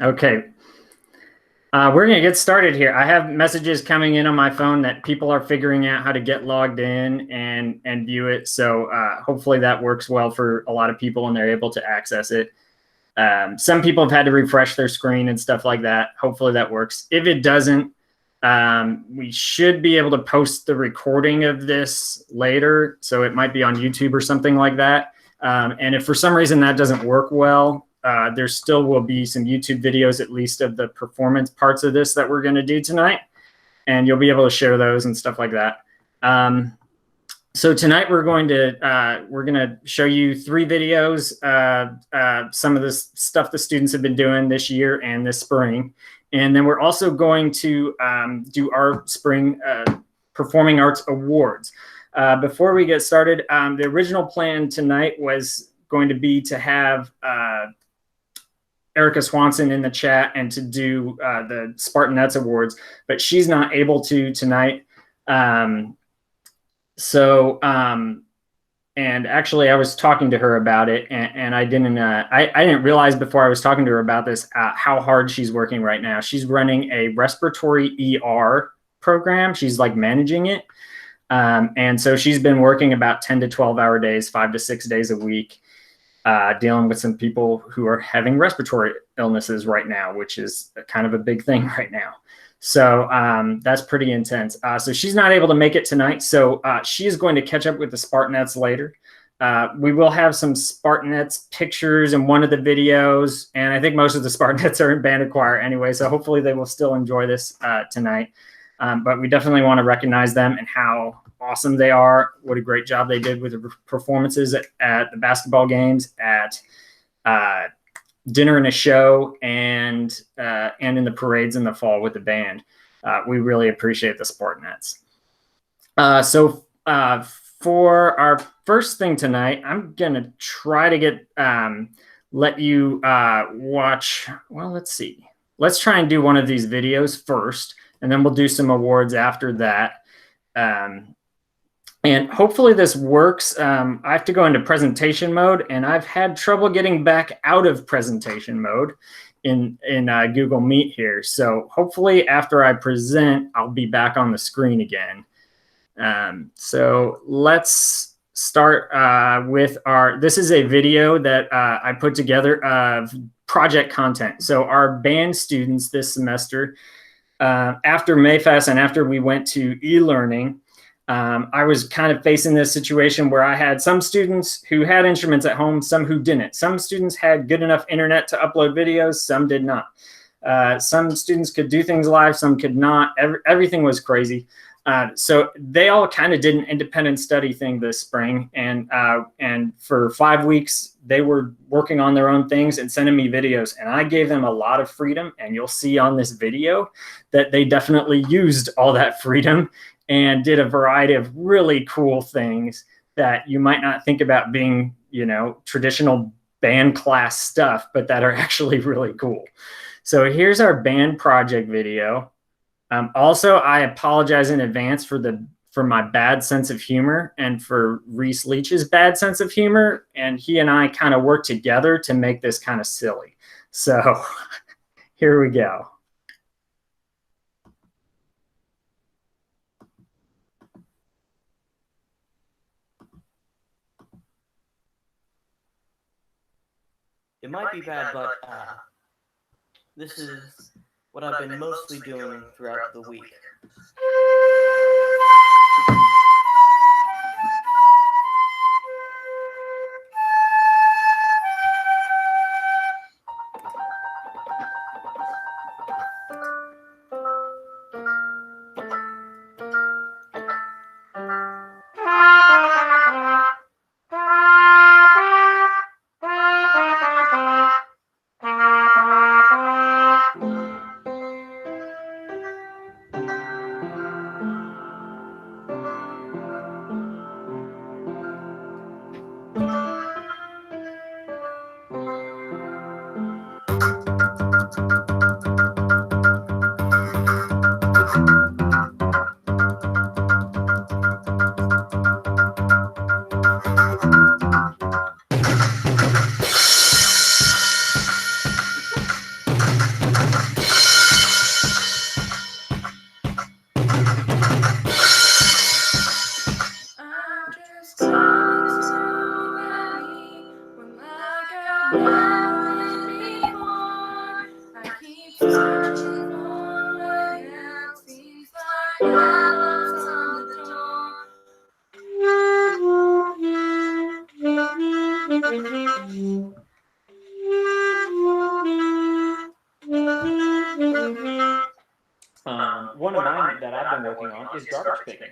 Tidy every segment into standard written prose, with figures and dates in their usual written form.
Okay. We're going to get started here. I have messages coming in on my phone that people are figuring out how to get logged in and view it. So hopefully that works well for a lot of people and they're able to access it. Some people have had to refresh their screen and stuff like that. Hopefully that works. If it doesn't, we should be able to post the recording of this later. So it might be on YouTube or something like that. And if for some reason that doesn't work well, there still will be some YouTube videos, at least of the performance parts of this that we're going to do tonight. And you'll be able to share those and stuff like that. So tonight we're going to show you 3 videos, some of the stuff the students have been doing this year and this spring. And then we're also going to do our spring Performing Arts Awards. Before we get started, the original plan tonight was going to be to have Erica Swanson in the chat and to do the Spartanettes Awards, but she's not able to tonight. And actually I was talking to her about it, and I didn't realize before I was talking to her about this how hard she's working right now. She's running a respiratory ER program. She's like managing it. And so she's been working about 10 to 12 hour days, 5 to 6 days a week, dealing with some people who are having respiratory illnesses right now, which is kind of a big thing right now. So that's pretty intense. So she's not able to make it tonight. So she is going to catch up with the Spartanettes later. We will have some Spartanettes pictures in one of the videos. And I think most of the Spartanettes are in band and choir anyway. So hopefully they will still enjoy this tonight. But we definitely want to recognize them and how awesome they are. What a great job they did with the performances at the basketball games, at dinner and a show, and in the parades in the fall with the band. We really appreciate the Spartanettes. So for our first thing tonight, I'm gonna try to get let you watch. Well, let's see. Let's try and do one of these videos first, and then we'll do some awards after that. And hopefully this works. I have to go into presentation mode, and I've had trouble getting back out of presentation mode in Google Meet here. So hopefully after I present, I'll be back on the screen again. So let's start with this is a video that I put together of project content. So our band students this semester, after Mayfest and after we went to e-learning, I was kind of facing this situation where I had some students who had instruments at home, some who didn't. Some students had good enough internet to upload videos, some did not. Some students could do things live, some could not. Everything was crazy. So they all kind of did an independent study thing this spring, and for 5 weeks they were working on their own things and sending me videos, and I gave them a lot of freedom, and you'll see on this video that they definitely used all that freedom and did a variety of really cool things that you might not think about being, traditional band class stuff, but that are actually really cool. So here's our band project video. Also, I apologize in advance for my bad sense of humor and for Reese Leach's bad sense of humor. And he and I kind of work together to make this kind of silly. So here we go. It might be bad, but this is what I've been mostly doing throughout the week. that I've been working on is garbage picking.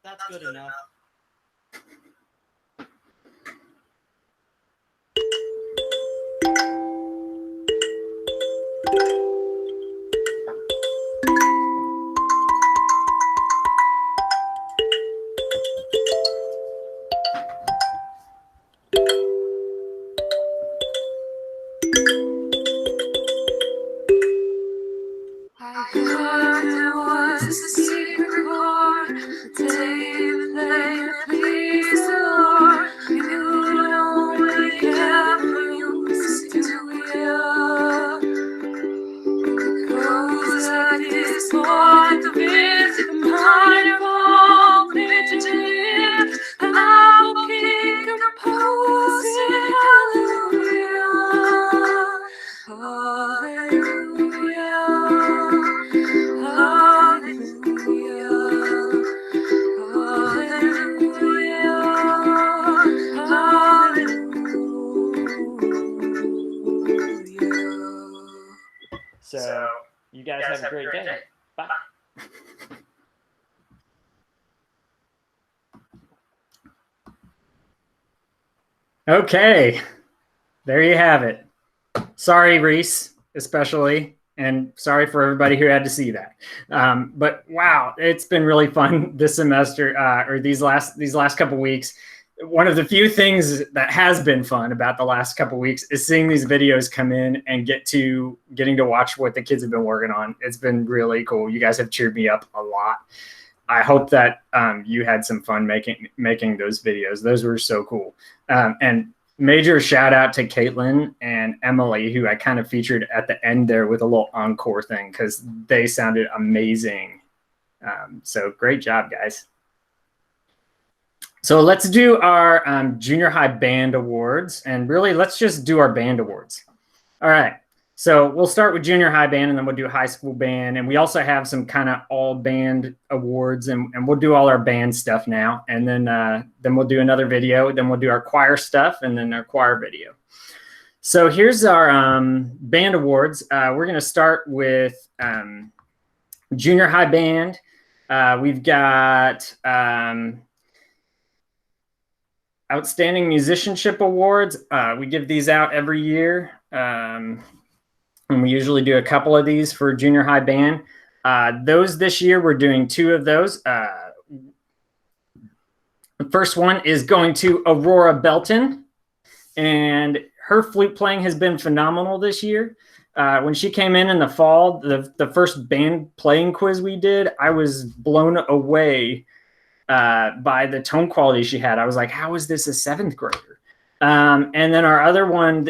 That's good enough. I heard there was a secret chord, a tape played to please the Lord. You only ever used to hear. It goes like this: Lord, the visit behind your wall, preach to live. I will keep composing. Hallelujah, hallelujah. So, you guys have a great day. Bye. Okay, there you have it. Sorry, Reese, especially, and sorry for everybody who had to see that. But wow, it's been really fun this semester, or these last couple weeks. One of the few things that has been fun about the last couple weeks is seeing these videos come in and getting to watch what the kids have been working on. It's been really cool. You guys have cheered me up a lot. I hope that you had some fun making those videos. Those were so cool. And major shout out to Caitlin and Emily, who I kind of featured at the end there with a little encore thing, because they sounded amazing. So great job, guys. So let's do our junior high band awards, and really let's just do our band awards. All right. So we'll start with junior high band, and then we'll do high school band. And we also have some kind of all band awards, and we'll do all our band stuff now. And then we'll do another video. Then we'll do our choir stuff, and then our choir video. So here's our band awards. We're going to start with junior high band. We've got outstanding musicianship awards. We give these out every year. And we usually do a couple of these for junior high band. Those this year, we're doing 2 of those. The first one is going to Aurora Belton, and her flute playing has been phenomenal this year. When she came in the fall, the first band playing quiz we did, I was blown away by the tone quality she had. I was like, how is this a 7th grader? And then our other one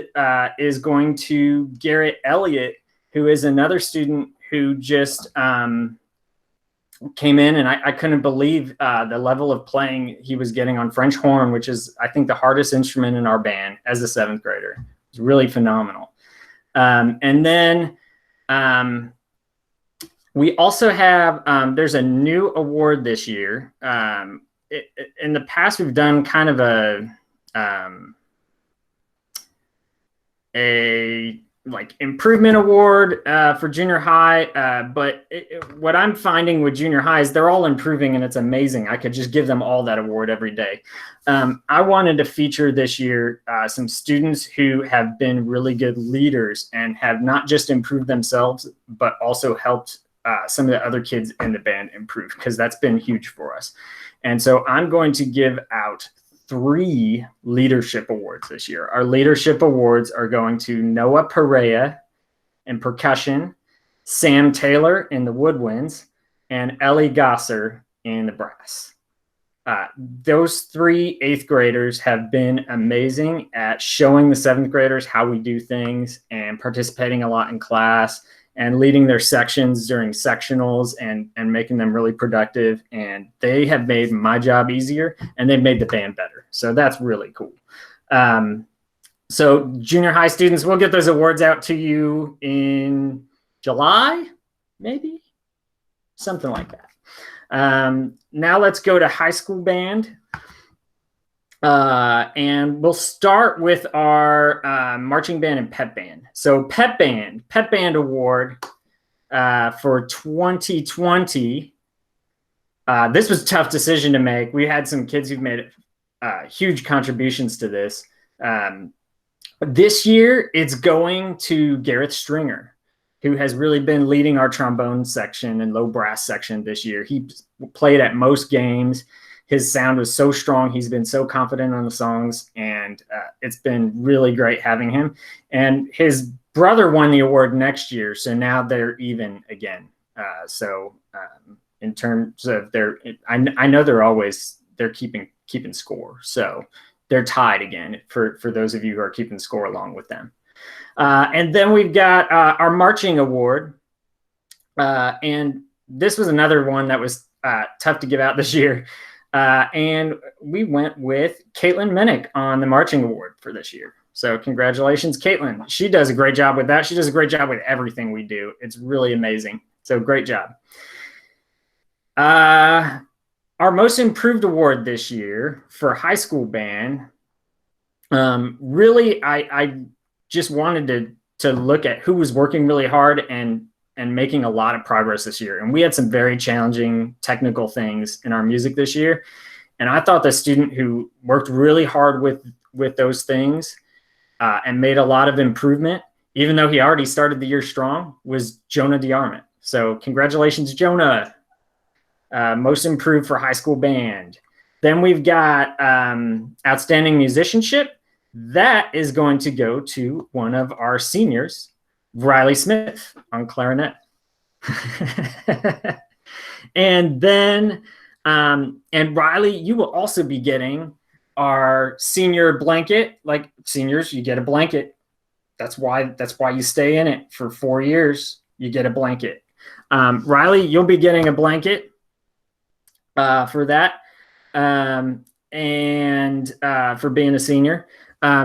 is going to Garrett Elliott, who is another student who just came in, and I couldn't believe the level of playing he was getting on French horn, which is, I think, the hardest instrument in our band as a 7th grader. It's really phenomenal. And then we also have, there's a new award this year. In the past, we've done kind of a like improvement award for junior high, but what I'm finding with junior high is they're all improving, and it's amazing. I could just give them all that award every day. I wanted to feature this year some students who have been really good leaders and have not just improved themselves, but also helped some of the other kids in the band improve, because that's been huge for us. And so I'm going to give out 3 leadership awards this year. Our leadership awards are going to Noah Perea in percussion, Sam Taylor in the woodwinds, and Ellie Gosser in the brass. Those 3 8th graders have been amazing at showing the 7th graders how we do things and participating a lot in class and leading their sections during sectionals and making them really productive. And they have made my job easier, and they've made the band better. So that's really cool. So junior high students, we'll get those awards out to you in July, maybe something like that. Now let's go to high school band. And we'll start with our marching band and pep band. So pep band award for 2020. This was a tough decision to make. We had some kids who've made huge contributions to this. This year, it's going to Gareth Stringer, who has really been leading our trombone section and low brass section this year. He played at most games. His sound was so strong. He's been so confident on the songs, and it's been really great having him. And his brother won the award next year, so now they're even again. In terms of I know they're keeping score, so they're tied again for those of you who are keeping score along with them. And then we've got our marching award, and this was another one that was tough to give out this year. And we went with Caitlin Minnick on the marching award for this year. So congratulations, Caitlin. She does a great job with that. She does a great job with everything we do. It's really amazing. So great job. Our most improved award this year for high school band. Really, I just wanted to look at who was working really hard and making a lot of progress this year. And we had some very challenging technical things in our music this year. And I thought the student who worked really hard with those things and made a lot of improvement, even though he already started the year strong, was Jonah DeArmond. So congratulations, Jonah. Most improved for high school band. Then we've got outstanding musicianship. That is going to go to one of our seniors, Riley Smith, on clarinet. And then, and Riley, you will also be getting our senior blanket. Like seniors, you get a blanket. That's why you stay in it for 4 years. You get a blanket. Riley, you'll be getting a blanket for that, and for being a senior.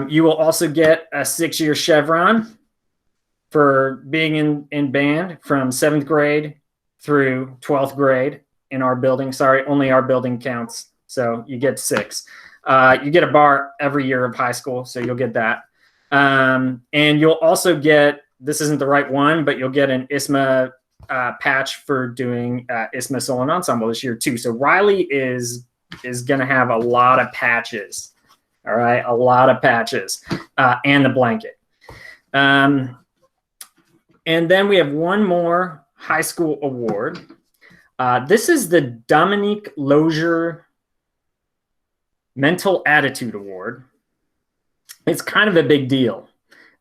You will also get a 6-year chevron for being in band from 7th grade through 12th grade in our building. Sorry, only our building counts. So you get 6. You get a bar every year of high school, so you'll get that. And you'll also get, this isn't the right one, but you'll get an ISMA patch for doing ISMA solo and ensemble this year too. So Riley is going to have a lot of patches. All right, a lot of patches, and the blanket. And then we have one more high school award. This is the Dominique Lozier Mental Attitude Award. It's kind of a big deal.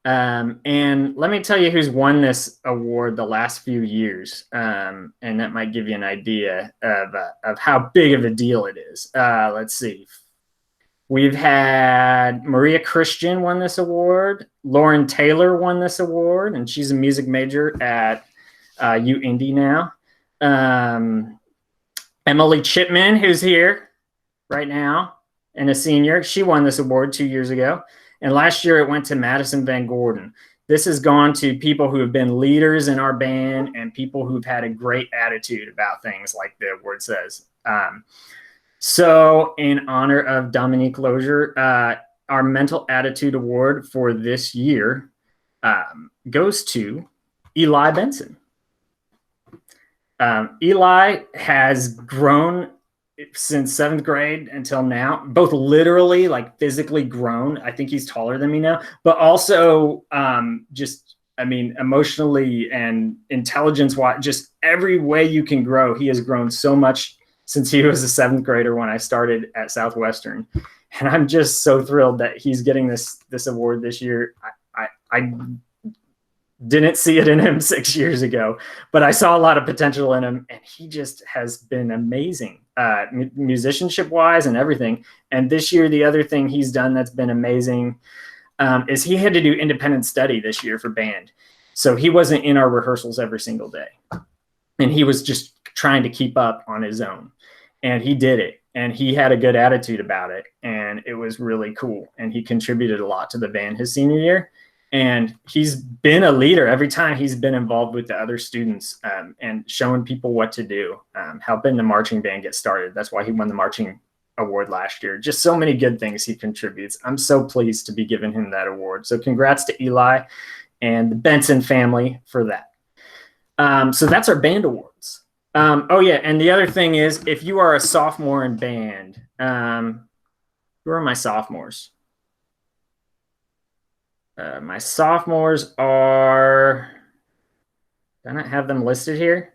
And let me tell you who's won this award the last few years. And that might give you an idea of how big of a deal it is. Let's see. We've had Maria Christian won this award. Lauren Taylor won this award, and she's a music major at U-Indy now. Emily Chipman, who's here right now and a senior, she won this award 2 years ago. And last year it went to Madison Van Gordon. This has gone to people who have been leaders in our band and people who've had a great attitude about things, like the award says. So in honor of Dominique Lozier, our Mental Attitude Award for this year goes to Eli Benson. Eli has grown since 7th grade until now, both literally, like physically grown. I think he's taller than me now, but also just, I mean, emotionally and intelligence-wise, just every way you can grow. He has grown so much since he was a 7th grader when I started at Southwestern. And I'm just so thrilled that he's getting this award this year. I didn't see it in him 6 years ago, but I saw a lot of potential in him, and he just has been amazing, musicianship wise and everything. And this year, the other thing he's done that's been amazing is he had to do independent study this year for band. So he wasn't in our rehearsals every single day, and he was just trying to keep up on his own, and he did it. And he had a good attitude about it, and it was really cool. And he contributed a lot to the band his senior year. And he's been a leader every time he's been involved with the other students, and showing people what to do, helping the marching band get started. That's why he won the marching award last year. Just so many good things he contributes. I'm so pleased to be giving him that award. So congrats to Eli and the Benson family for that. So that's our band awards. Oh yeah, and the other thing is, if you are a sophomore in band, who are my sophomores? My sophomores are, do I not have them listed here?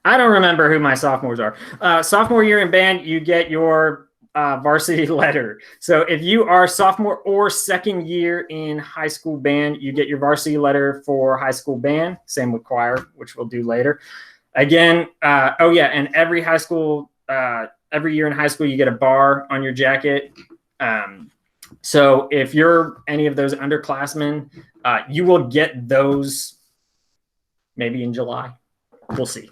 I don't remember who my sophomores are. Sophomore year in band, you get your varsity letter. So if you are sophomore or second year in high school band, you get your varsity letter for high school band. Same with choir, which we'll do later. Again, oh yeah, and every year in high school, you get a bar on your jacket. So if you're any of those underclassmen, you will get those maybe in July. We'll see.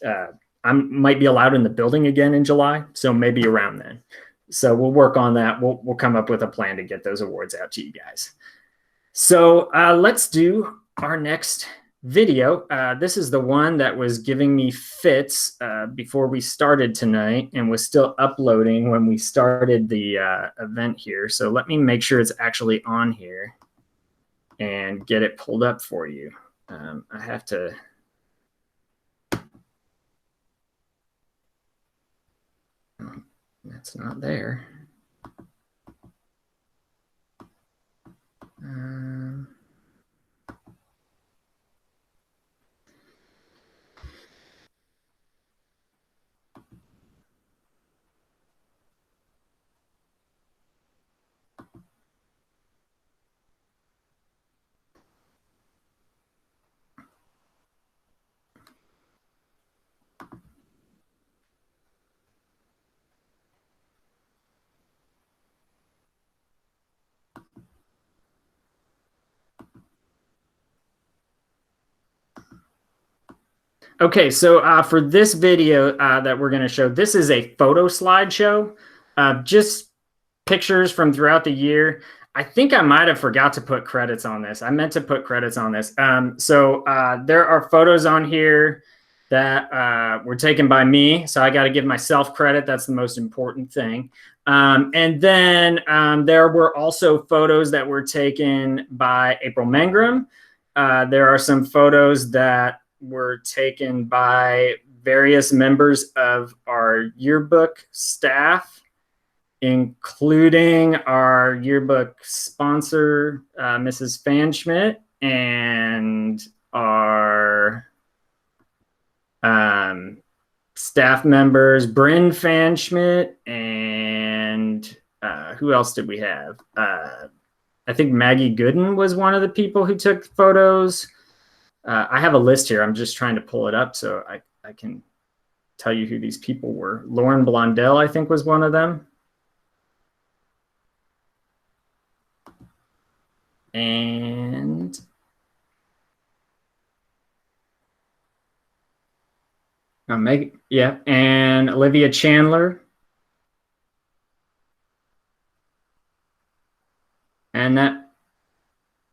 I might be allowed in the building again in July, so maybe around then. So we'll work on that. We'll come up with a plan to get those awards out to you guys. So let's do our next video. This is the one that was giving me fits before we started tonight, and was still uploading when we started the event here. So let me make sure it's actually on here and get it pulled up for you. I have to. That's not there. Okay, so for this video that we're going to show, this is a photo slideshow of just pictures from throughout the year. I think I might have forgot to put credits on this. I meant to put credits on this. So there are photos on here that were taken by me. So I got to give myself credit. That's the most important thing. And then there were also photos that were taken by April Mangrum. There are some photos that were taken by various members of our yearbook staff, including our yearbook sponsor, Mrs. Fanschmidt, and our staff members, Bryn Fanschmidt, and who else did we have? I think Maggie Gooden was one of the people who took photos. I have a list here. I'm just trying to pull it up so I can tell you who these people were. Lauren Blondell, I think, was one of them. And and Olivia Chandler. And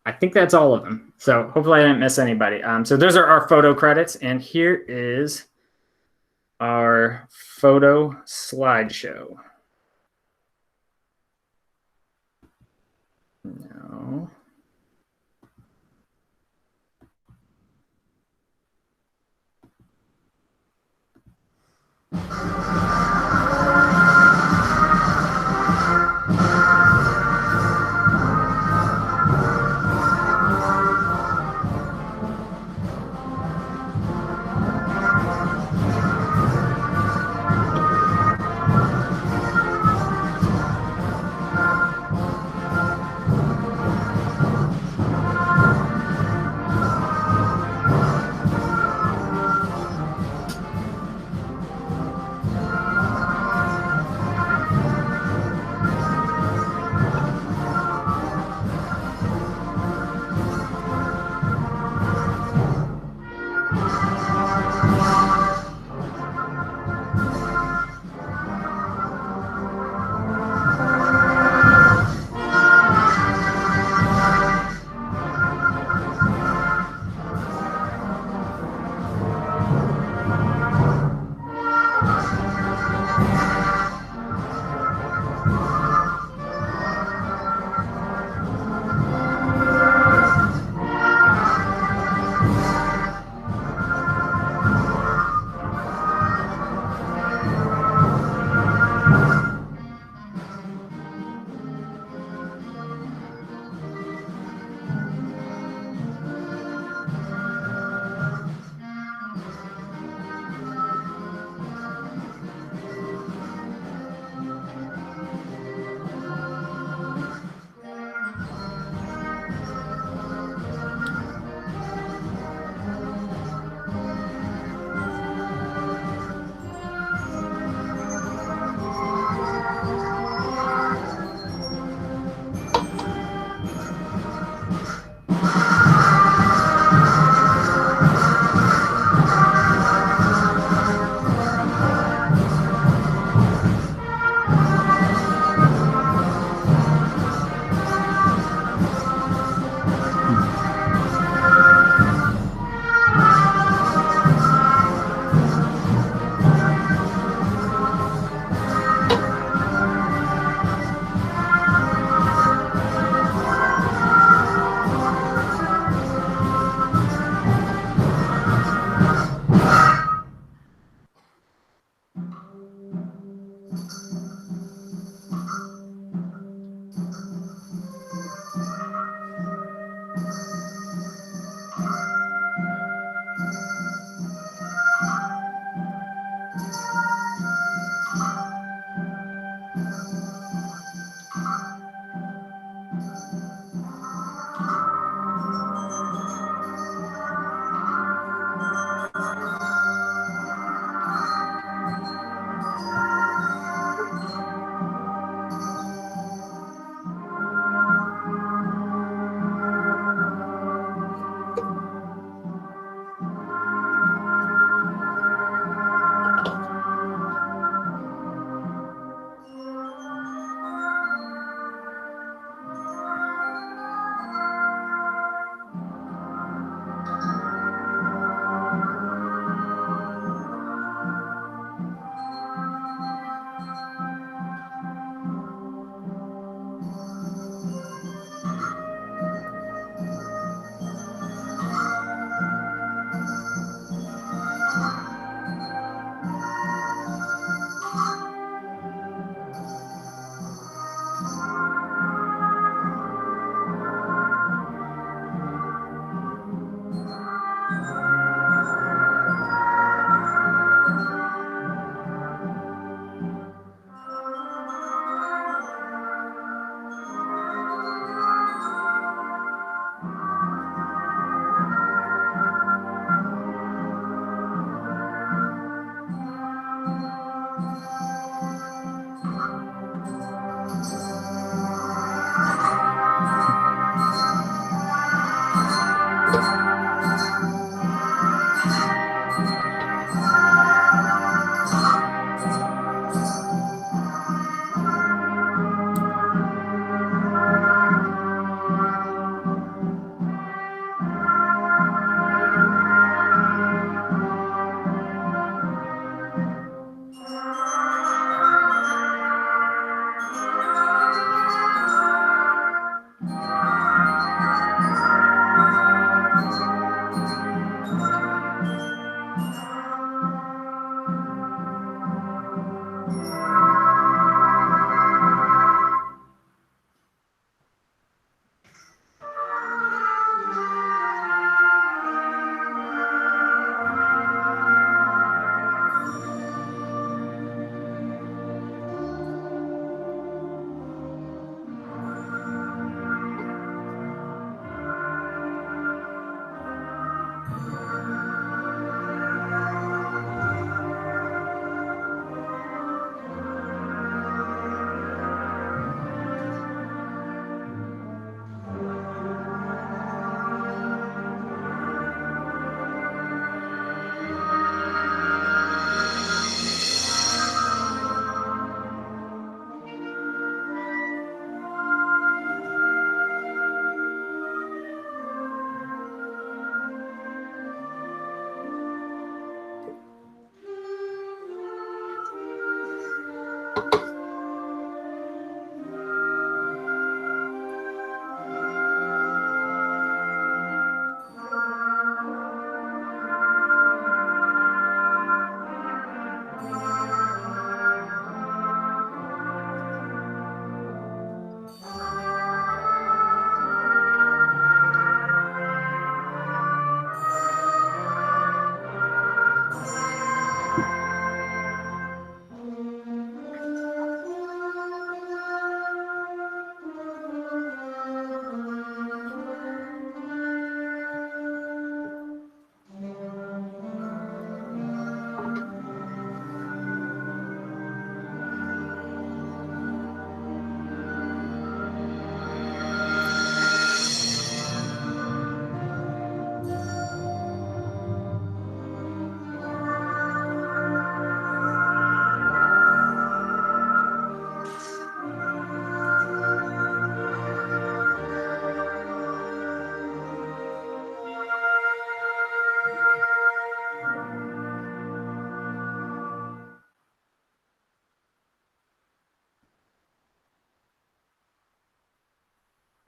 I think that's all of them. So hopefully I didn't miss anybody. So those are our photo credits. And here is our photo slideshow. No.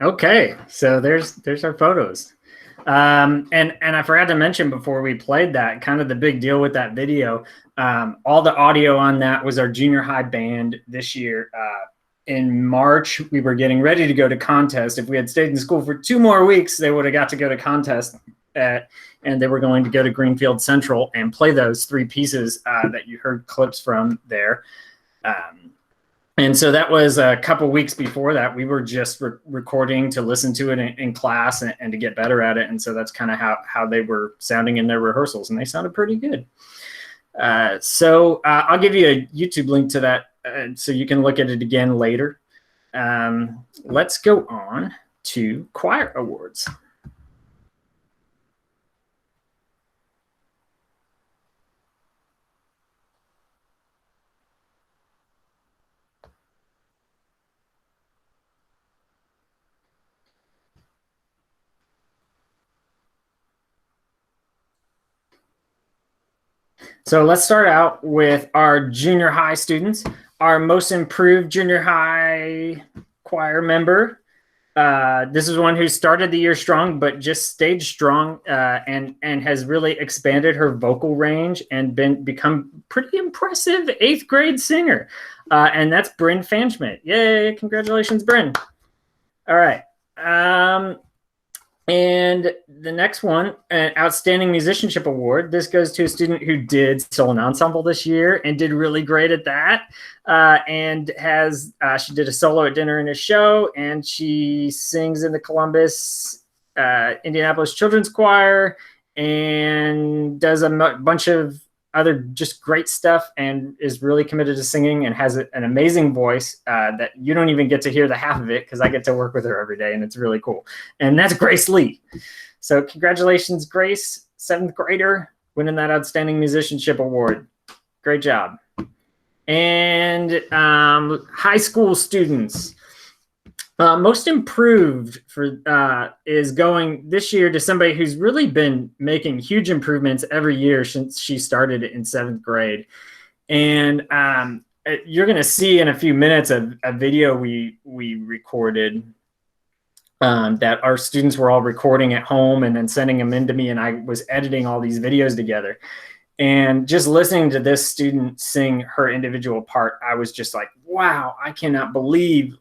Okay, so there's our photos. And I forgot to mention before we played that, kind of the big deal with that video. All the audio on that was our junior high band this year. In March, we were getting ready to go to contest. If we had stayed in school for 2 more weeks, they would have got to go to contest, and they were going to go to Greenfield Central and play those 3 pieces that you heard clips from there. And so that was a couple weeks before that. We were just recording to listen to it in class and to get better at it. And so that's kind of how they were sounding in their rehearsals, and they sounded pretty good. So I'll give you a YouTube link to that so you can look at it again later. Let's go on to choir awards. So let's start out with our junior high students. Our most improved junior high choir member. This is one who started the year strong, but just stayed strong and has really expanded her vocal range and become pretty impressive 8th grade singer. And that's Bryn Fanschmidt. Yay, congratulations, Bryn. All right. And the next one, an Outstanding Musicianship Award. This goes to a student who did solo and ensemble this year and did really great at that. And she did a solo at dinner and a show, and she sings in the Columbus, Indianapolis Children's Choir, and does a bunch of other just great stuff, and is really committed to singing and has an amazing voice that you don't even get to hear the half of it because I get to work with her every day, and it's really cool. And that's Grace Lee. So congratulations, Grace, 7th grader, winning that Outstanding Musicianship Award. Great job. And high school students. Most improved is going this year to somebody who's really been making huge improvements every year since she started in 7th grade. And you're going to see in a few minutes a video we recorded that our students were all recording at home and then sending them in to me, and I was editing all these videos together. And just listening to this student sing her individual part, I was just like, wow, I cannot believe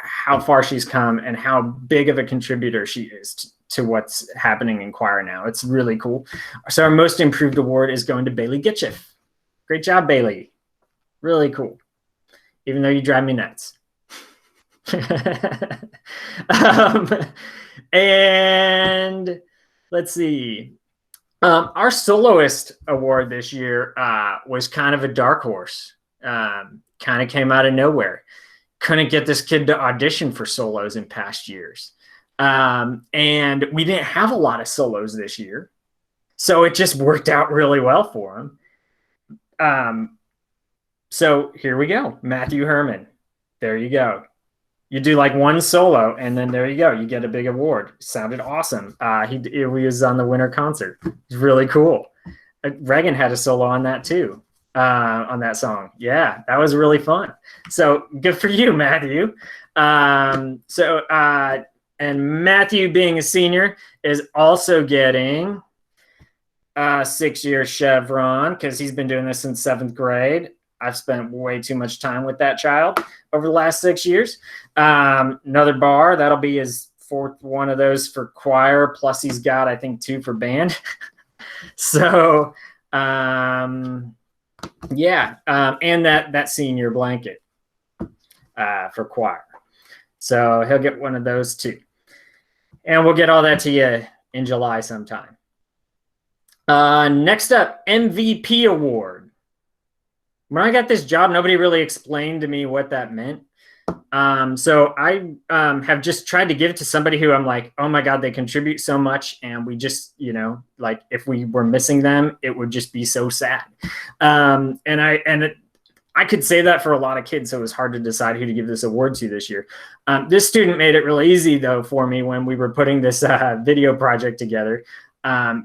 how far she's come and how big of a contributor she is to what's happening in choir now. It's really cool. So our most improved award is going to Bailey Gitcheff. Great job, Bailey. Really cool. Even though you drive me nuts. And let's see. Our soloist award this year was kind of a dark horse. Kind of came out of nowhere. Couldn't get this kid to audition for solos in past years. And we didn't have a lot of solos this year. So it just worked out really well for him. So here we go. Matthew Herman. There you go. You do like one solo, and then there you go. You get a big award. Sounded awesome. He was on the winter concert. It's really cool. Reagan had a solo on that too. On that song. Yeah, that was really fun. So good for you, Matthew. And Matthew, being a senior, is also getting a 6-year chevron because he's been doing this since 7th grade. I've spent way too much time with that child over the last 6 years. Another bar, that'll be his 4th one of those for choir, plus he's got, I think, 2 for band. So yeah, and that senior blanket for choir. So he'll get one of those too. And we'll get all that to you in July sometime. Next up, MVP award. When I got this job, nobody really explained to me what that meant. So I have just tried to give it to somebody who I'm like, oh my God, they contribute so much. And we just, like if we were missing them, it would just be so sad. I could say that for a lot of kids. So it was hard to decide who to give this award to this year. This student made it really easy though for me when we were putting this video project together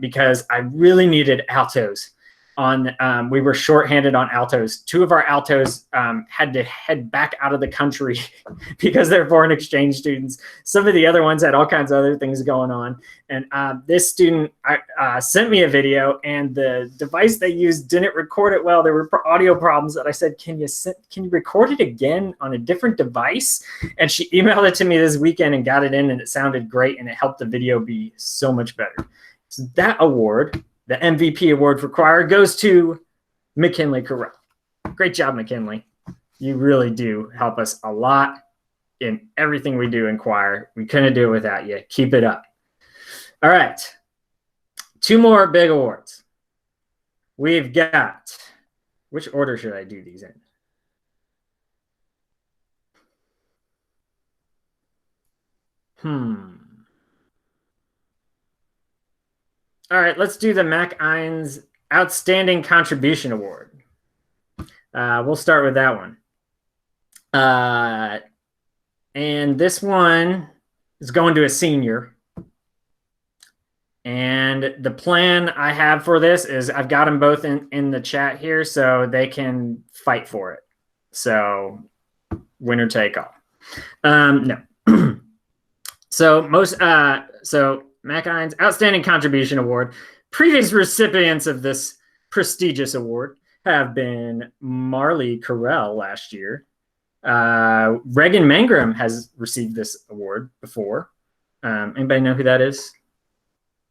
because I really needed altos on we were shorthanded on altos. Two of our altos had to head back out of the country because they're foreign exchange students. Some of the other ones had all kinds of other things going on. And this student sent me a video, and the device they used didn't record it well. There were audio problems that I said, can you record it again on a different device? And she emailed it to me this weekend and got it in, and it sounded great, and it helped the video be so much better. So that award, the MVP award for choir, goes to McKinley Corral. Great job, McKinley. You really do help us a lot in everything we do in choir. We couldn't do it without you. Keep it up. All right. 2 more big awards. We've got, which order should I do these in? All right, let's do the Mac Ines Outstanding Contribution Award. We'll start with that one. And this one is going to a senior. And the plan I have for this is I've got them both in the chat here so they can fight for it. So winner take all. No. So Mac Ines Outstanding Contribution Award. Previous recipients of this prestigious award have been Marley Carell last year. Regan Mangrum has received this award before. Anybody know who that is?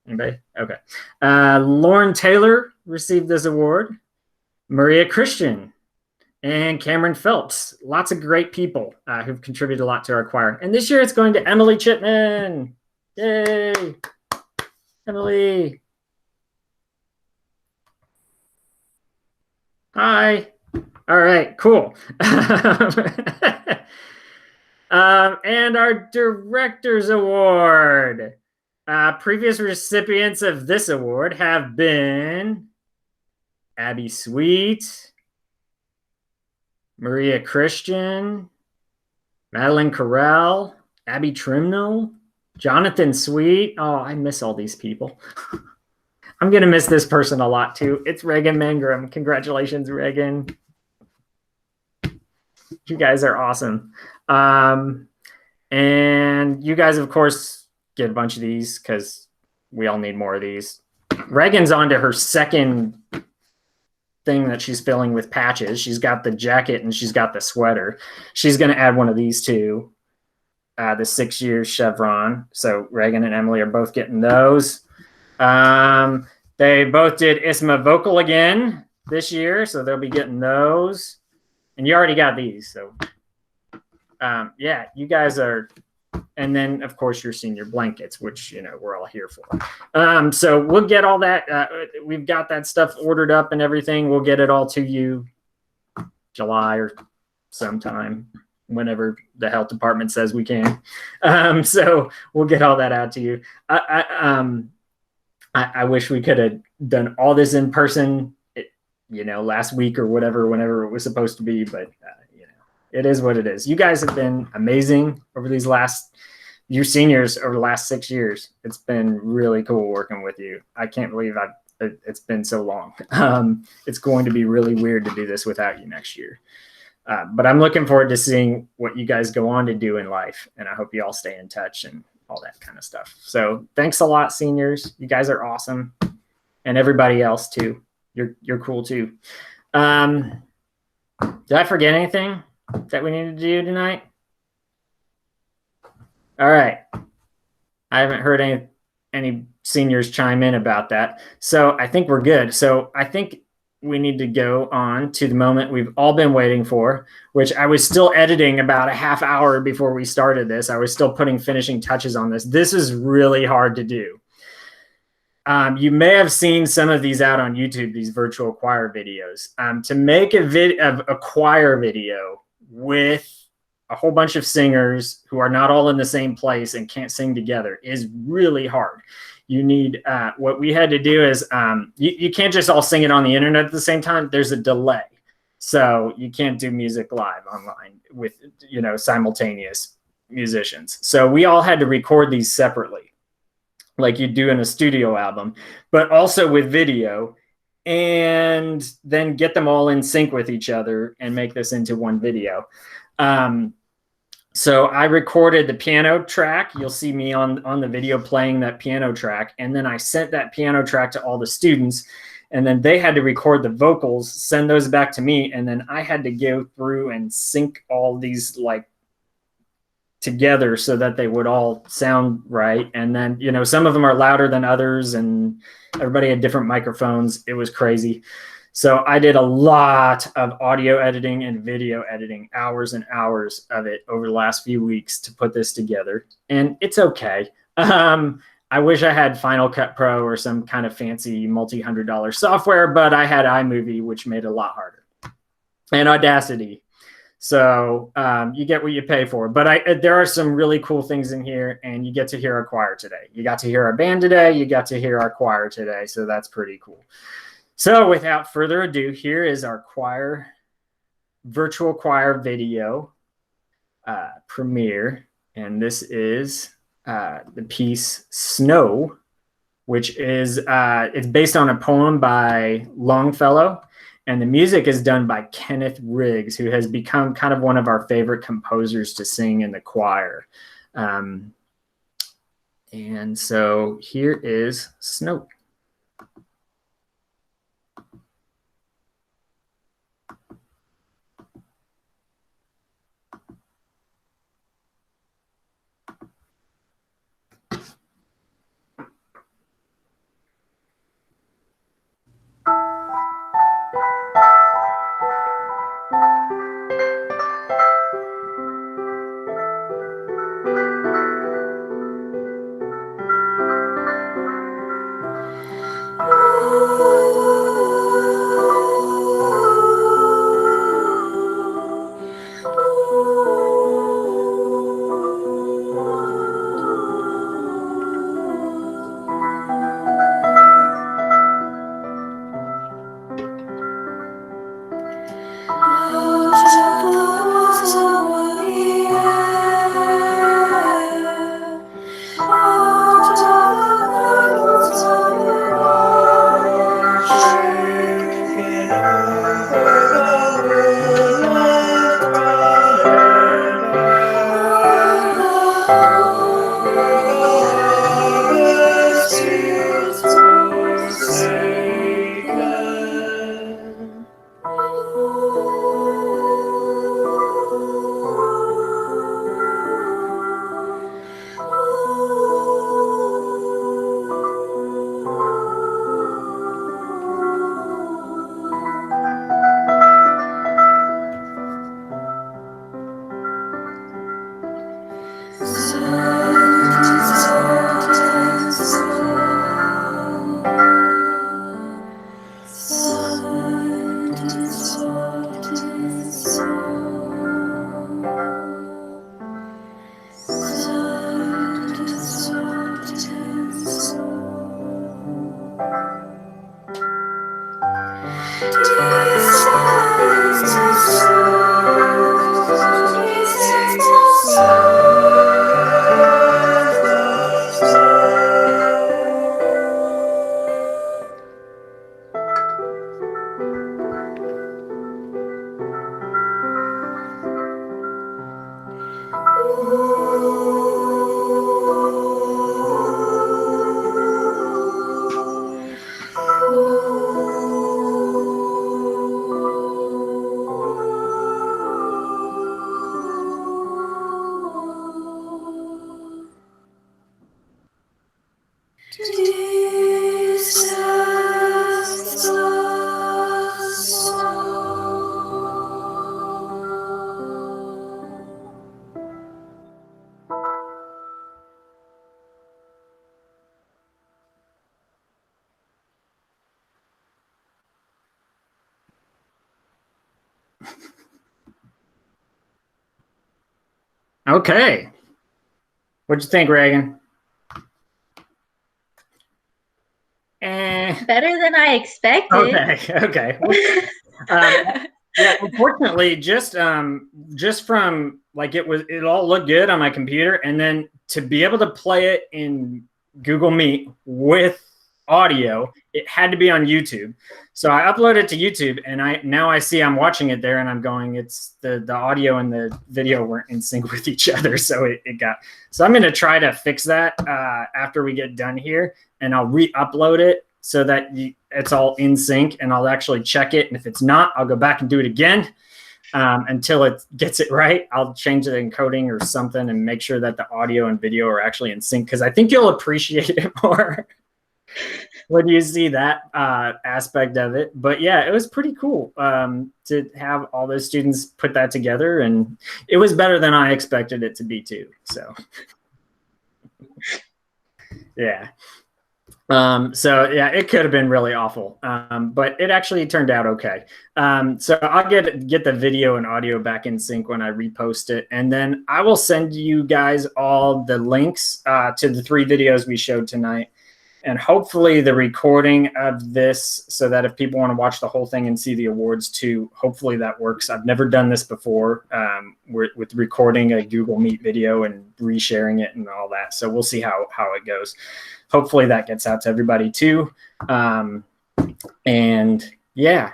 Anybody? Okay. Lauren Taylor received this award. Maria Christian and Cameron Phelps. Lots of great people who've contributed a lot to our choir. And this year it's going to Emily Chipman. Yay! Emily. Hi. All right, cool. And our Director's Award. Previous recipients of this award have been Abby Sweet, Maria Christian, Madeline Carell, Abby Trimnell, Jonathan Sweet. Oh, I miss all these people. I'm going to miss this person a lot too. It's Regan Mangrum. Congratulations, Regan. You guys are awesome. And you guys, of course, get a bunch of these because we all need more of these. Regan's on to her second thing that she's filling with patches. She's got the jacket and she's got the sweater. She's going to add one of these too. The 6 years chevron. So Regan and Emily are both getting those. They both did Isma Vocal again this year, so they'll be getting those. And you already got these, so yeah, you guys are. And then, of course, your senior blankets, which we're all here for. So we'll get all that. We've got that stuff ordered up and everything. We'll get it all to you July or sometime, whenever the health department says we can. So we'll get all that out to you. I wish we could have done all this in person, last week or whenever it was supposed to be, but it is what it is. You guys have been amazing over these you seniors over the last 6 years. It's been really cool working with you. I can't believe it's been so long. It's going to be really weird to do this without you next year. But I'm looking forward to seeing what you guys go on to do in life. And I hope you all stay in touch and all that kind of stuff. So thanks a lot, seniors. You guys are awesome. And everybody else too. You're cool too. Did I forget anything that we need to do tonight? All right. I haven't heard any seniors chime in about that. So I think we're good. So I think we need to go on to the moment we've all been waiting for, which I was still editing about a half hour before we started this. I was still putting finishing touches on this. This is really hard to do. You may have seen some of these out on YouTube, these virtual choir videos. To make a choir video with a whole bunch of singers who are not all in the same place and can't sing together is really hard. You need, what we had to do is, you can't just all sing it on the internet at the same time. There's a delay. So you can't do music live online with, simultaneous musicians. So we all had to record these separately, like you do in a studio album, but also with video and then get them all in sync with each other and make this into one video. So I recorded the piano track. You'll see me on the video playing that piano track. And then I sent that piano track to all the students. And then they had to record the vocals, send those back to me. And then I had to go through and sync all these like together so that they would all sound right. And then, you know, some of them are louder than others and everybody had different microphones. It was crazy. So I did a lot of audio editing and video editing, hours and hours of it over the last few weeks to put this together. And it's okay. I wish I had Final Cut Pro or some kind of fancy multi-$100 software, but I had iMovie, which made it a lot harder, and Audacity. So you get what you pay for. But there are some really cool things in here, and you get to hear our choir today. You got to hear our band today. You got to hear our choir today. So that's pretty cool. So without further ado, here is our choir, virtual choir video premiere. And this is the piece Snow, which is, it's based on a poem by Longfellow. And the music is done by Kenneth Riggs, who has become kind of one of our favorite composers to sing in the choir. And so here is Snow. Okay. What'd you think, Reagan? Better than I expected. Okay. Yeah, unfortunately, just from like it all looked good on my computer, and then to be able to play it in Google Meet with audio, it had to be on YouTube. So I uploaded it to YouTube, and now I see I'm watching it there, and I'm going, it's the audio and the video weren't in sync with each other. So so I'm going to try to fix that after we get done here, and I'll re-upload it so that it's all in sync, and I'll actually check it. And if it's not, I'll go back and do it again until it gets it right. I'll change the encoding or something and make sure that the audio and video are actually in sync, because I think you'll appreciate it more when you see that aspect of it. But yeah, it was pretty cool to have all those students put that together, and it was better than I expected it to be too. So yeah. So yeah, it could have been really awful, but it actually turned out okay. So I'll get the video and audio back in sync when I repost it, and then I will send you guys all the links to the 3 videos we showed tonight, and hopefully the recording of this, so that if people want to watch the whole thing and see the awards too, hopefully that works. I've never done this before with recording a Google Meet video and resharing it and all that. So we'll see how it goes. Hopefully that gets out to everybody too. And yeah,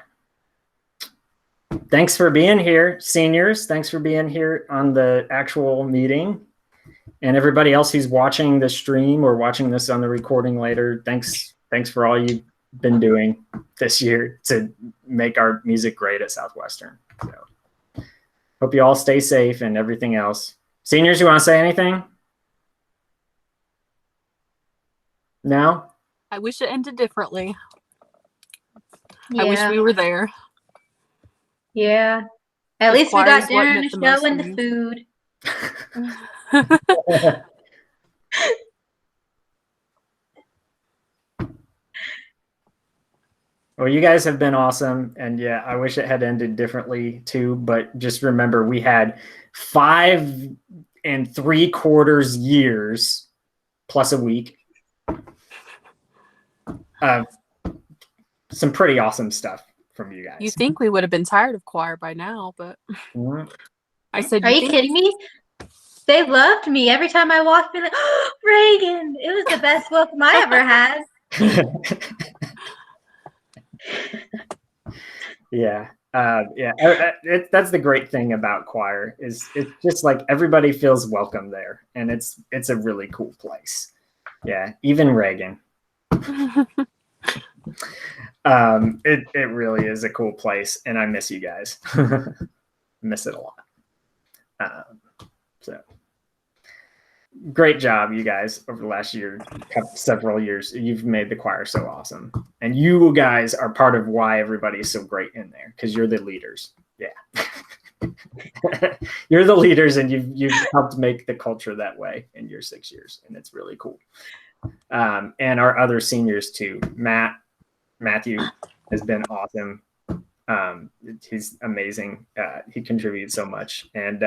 thanks for being here, seniors. Thanks for being here on the actual meeting. And everybody else who's watching the stream or watching this on the recording later, thanks for all you've been doing this year to make our music great at Southwestern. So hope you all stay safe and everything else. Seniors, you want to say anything? No? I wish it ended differently. Yeah. I wish we were there. Yeah. At The least we got choirs dinner wasn't and at the the show most and the fun. food. Well, you guys have been awesome. And yeah, I wish it had ended differently too. But just remember, we had 5 3/4 years plus a week of some pretty awesome stuff from you guys. You think we would have been tired of choir by now, but Mhm. I said, Are you kidding me? They loved me every time I walked in. Like, oh, Reagan! It was the best welcome I ever had. Yeah. That's the great thing about choir is it's just like everybody feels welcome there, and it's a really cool place. Yeah, even Reagan. It really is a cool place, and I miss you guys. Miss it a lot. So great job, you guys, over the last several years. You've made the choir so awesome, and you guys are part of why everybody is so great in there, because you're the leaders. Yeah. You're the leaders, and you've helped make the culture that way in your 6 years, and it's really cool. And our other seniors too. Matthew has been awesome. He's amazing. He contributes so much, and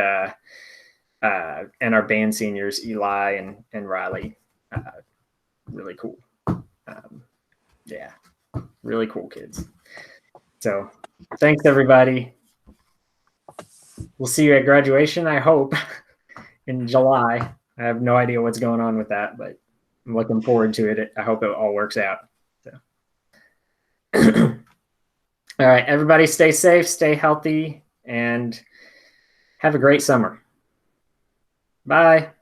our band seniors, Eli and Riley, really cool. Yeah, really cool kids. So thanks, everybody. We'll see you at graduation, I hope, in July. I have no idea what's going on with that, but I'm looking forward to it. I hope it all works out. So. All right, everybody stay safe, stay healthy, and have a great summer. Bye.